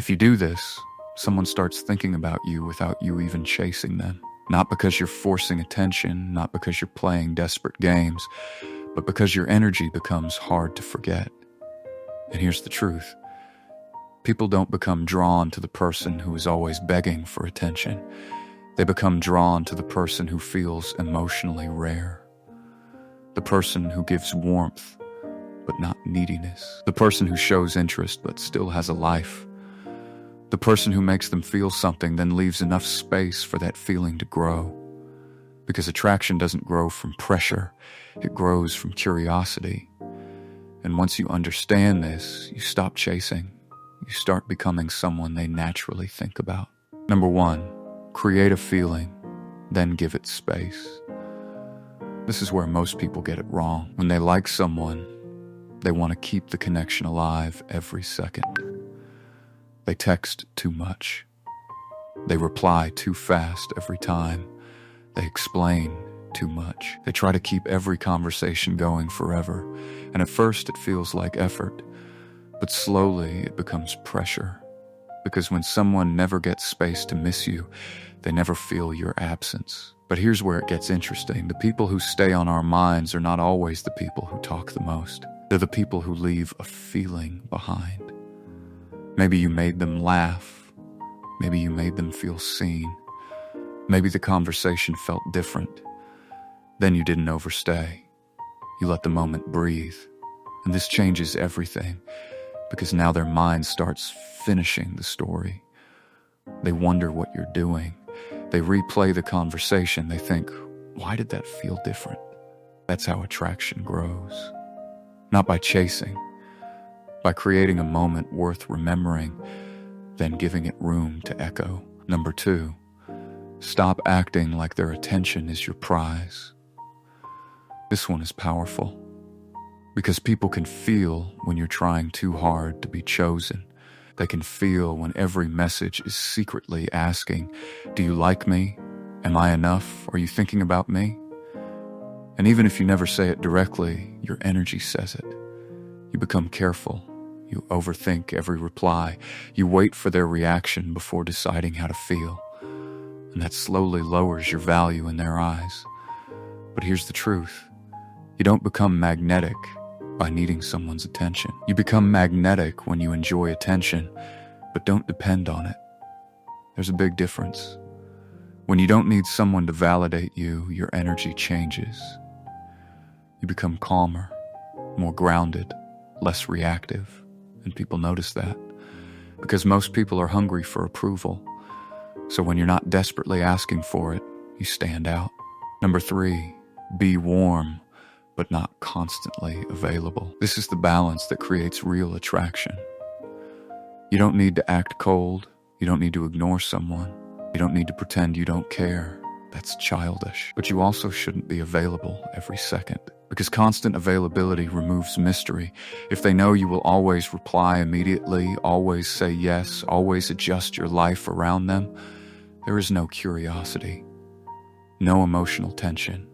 If you do this, someone starts thinking about you without you even chasing them. Not because you're forcing attention, not because you're playing desperate games, but because your energy becomes hard to forget. And here's the truth. People don't become drawn to the person who is always begging for attention. They become drawn to the person who feels emotionally rare. The person who gives warmth, but not neediness. The person who shows interest, but still has a life. The person who makes them feel something, then leaves enough space for that feeling to grow. Because attraction doesn't grow from pressure, it grows from curiosity. And once you understand this, you stop chasing. You start becoming someone they naturally think about. Number 1, create a feeling, then give it space. This is where most people get it wrong. When they like someone, they want to keep the connection alive every second. They text too much. They reply too fast every time. They explain too much. They try to keep every conversation going forever. And at first it feels like effort, but slowly it becomes pressure. Because when someone never gets space to miss you, they never feel your absence. But here's where it gets interesting. The people who stay on our minds are not always the people who talk the most. They're the people who leave a feeling behind. Maybe you made them laugh. Maybe you made them feel seen. Maybe the conversation felt different. Then you didn't overstay. You let the moment breathe. And this changes everything, because now their mind starts finishing the story. They wonder what you're doing. They replay the conversation. They think, why did that feel different? That's how attraction grows. Not by chasing, by creating a moment worth remembering, then giving it room to echo. Number 2, stop acting like their attention is your prize. This one is powerful, because people can feel when you're trying too hard to be chosen. They can feel when every message is secretly asking, do you like me? Am I enough? Are you thinking about me? And even if you never say it directly, your energy says it. You become careful. You overthink every reply. You wait for their reaction before deciding how to feel. And that slowly lowers your value in their eyes. But here's the truth. You don't become magnetic by needing someone's attention. You become magnetic when you enjoy attention, but don't depend on it. There's a big difference. When you don't need someone to validate you, your energy changes. You become calmer, more grounded, less reactive. And people notice that, because most people are hungry for approval. So when you're not desperately asking for it, you stand out. Number 3, be warm, but not constantly available. This is the balance that creates real attraction. You don't need to act cold. You don't need to ignore someone. You don't need to pretend you don't care. That's childish. But you also shouldn't be available every second, because constant availability removes mystery. If they know you will always reply immediately, always say yes, always adjust your life around them, there is no curiosity, no emotional tension,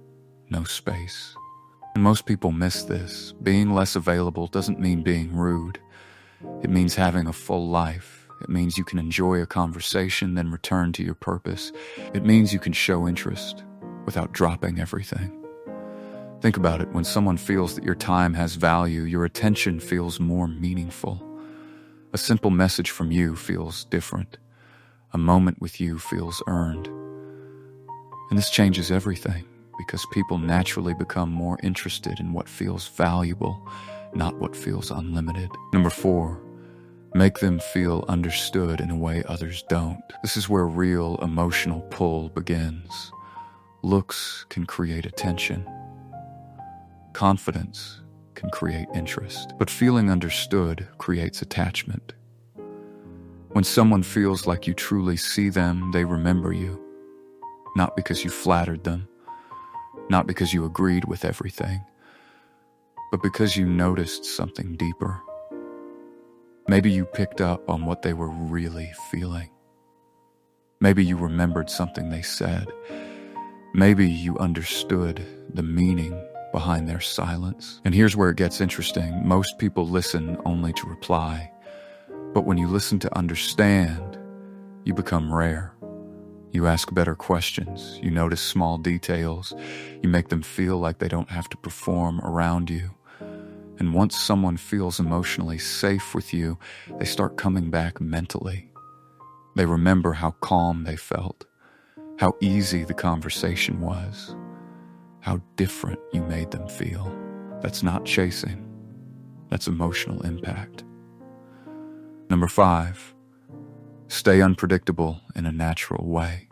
no space. And most people miss this. Being less available doesn't mean being rude. It means having a full life. It means you can enjoy a conversation, then return to your purpose. It means you can show interest without dropping everything. Think about it. When someone feels that your time has value, your attention feels more meaningful. A simple message from you feels different. A moment with you feels earned. And this changes everything, because people naturally become more interested in what feels valuable, not what feels unlimited. Number 4, make them feel understood in a way others don't. This is where real emotional pull begins. Looks can create attention. Confidence can create interest. But feeling understood creates attachment. When someone feels like you truly see them, they remember you. Not because you flattered them, not because you agreed with everything, but because you noticed something deeper. Maybe you picked up on what they were really feeling. Maybe you remembered something they said. Maybe you understood the meaning behind their silence. And here's where it gets interesting. Most people listen only to reply, But when you listen to understand, you become rare. You ask better questions. You notice small details. You make them feel like they don't have to perform around you. And once someone feels emotionally safe with you, they start coming back mentally. They remember how calm they felt, how easy the conversation was, how different you made them feel. That's not chasing. That's emotional impact. Number 5, stay unpredictable in a natural way.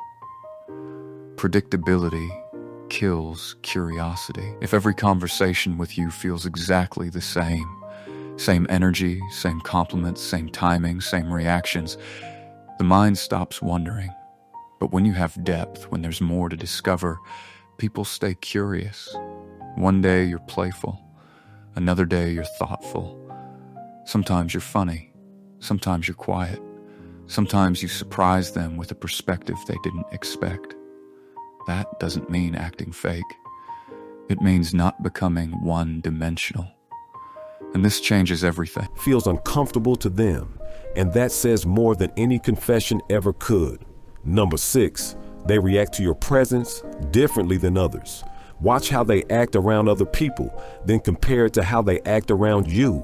Predictability kills curiosity. If every conversation with you feels exactly the same energy, same compliments, same timing, same reactions, the mind stops wondering. But when you have depth, when there's more to discover, people stay curious. One day you're playful, another day you're thoughtful. Sometimes you're funny, sometimes you're quiet, sometimes you surprise them with a perspective they didn't expect. That doesn't mean acting fake. It means not becoming one-dimensional. And this changes everything. Feels uncomfortable to them, and that says more than any confession ever could. Number 6, they react to your presence differently than others. Watch how they act around other people, then compare it to how they act around you.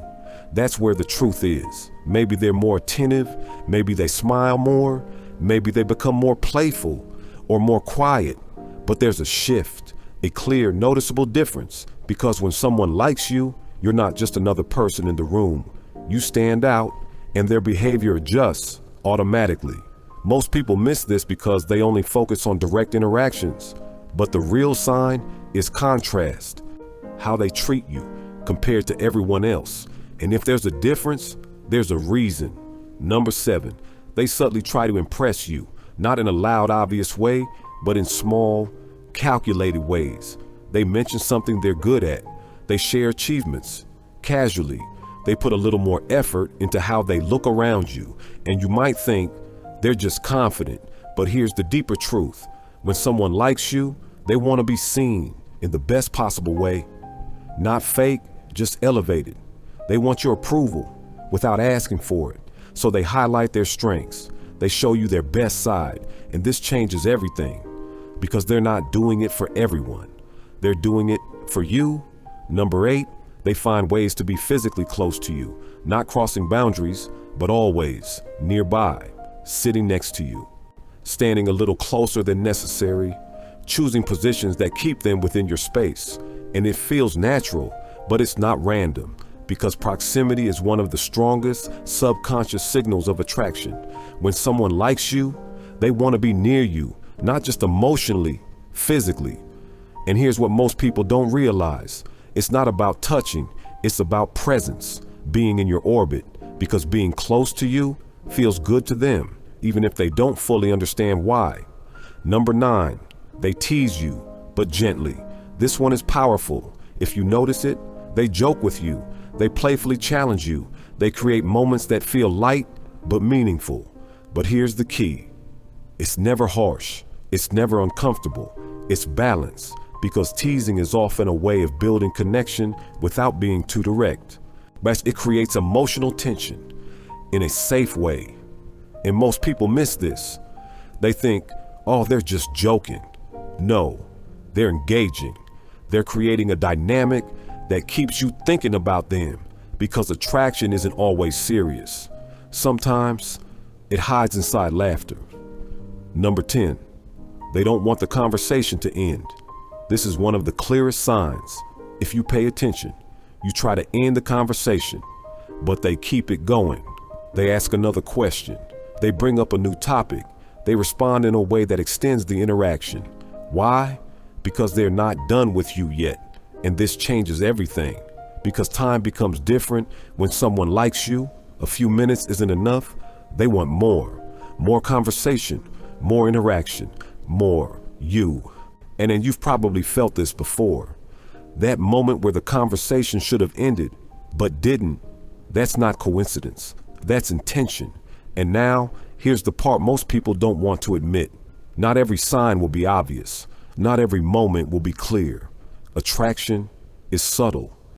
That's where the truth is. Maybe they're more attentive, maybe they smile more, maybe they become more playful or more quiet. But there's a shift, a clear, noticeable difference, because when someone likes you, you're not just another person in the room. You stand out, and their behavior adjusts automatically. Most people miss this because they only focus on direct interactions. But the real sign is contrast, how they treat you compared to everyone else. And if there's a difference, there's a reason. Number 7, they subtly try to impress you, not in a loud, obvious way, but in small, calculated ways. They mention something they're good at. They share achievements. Casually, they put a little more effort into how they look around you. And you might think they're just confident, but here's the deeper truth. When someone likes you, they want to be seen in the best possible way. Not fake, just elevated. They want your approval without asking for it. So they highlight their strengths. They show you their best side. And this changes everything because they're not doing it for everyone. They're doing it for you. Number 8, they find ways to be physically close to you, not crossing boundaries, but always nearby, sitting next to you, standing a little closer than necessary, choosing positions that keep them within your space. And it feels natural, but it's not random, because proximity is one of the strongest subconscious signals of attraction. When someone likes you, they want to be near you, not just emotionally, physically. And here's what most people don't realize. It's not about touching, it's about presence, being in your orbit, because being close to you feels good to them, even if they don't fully understand why. Number 9, they tease you, but gently. This one is powerful. If you notice it, they joke with you. They playfully challenge you. They create moments that feel light, but meaningful. But here's the key. It's never harsh. It's never uncomfortable. It's balance, because teasing is often a way of building connection without being too direct. But it creates emotional tension in a safe way. And most people miss this. They think, oh, they're just joking. No, they're engaging. They're creating a dynamic that keeps you thinking about them, because attraction isn't always serious. Sometimes it hides inside laughter. Number 10, they don't want the conversation to end. This is one of the clearest signs. If you pay attention, you try to end the conversation, but they keep it going. They ask another question. They bring up a new topic. They respond in a way that extends the interaction. Why? Because they're not done with you yet. And this changes everything, because time becomes different when someone likes you. A few minutes isn't enough. They want more conversation, more interaction, more you. And then you've probably felt this before. That moment where the conversation should have ended, but didn't. That's not coincidence. That's intention. And now, here's the part most people don't want to admit. Not every sign will be obvious. Not every moment will be clear. Attraction is subtle.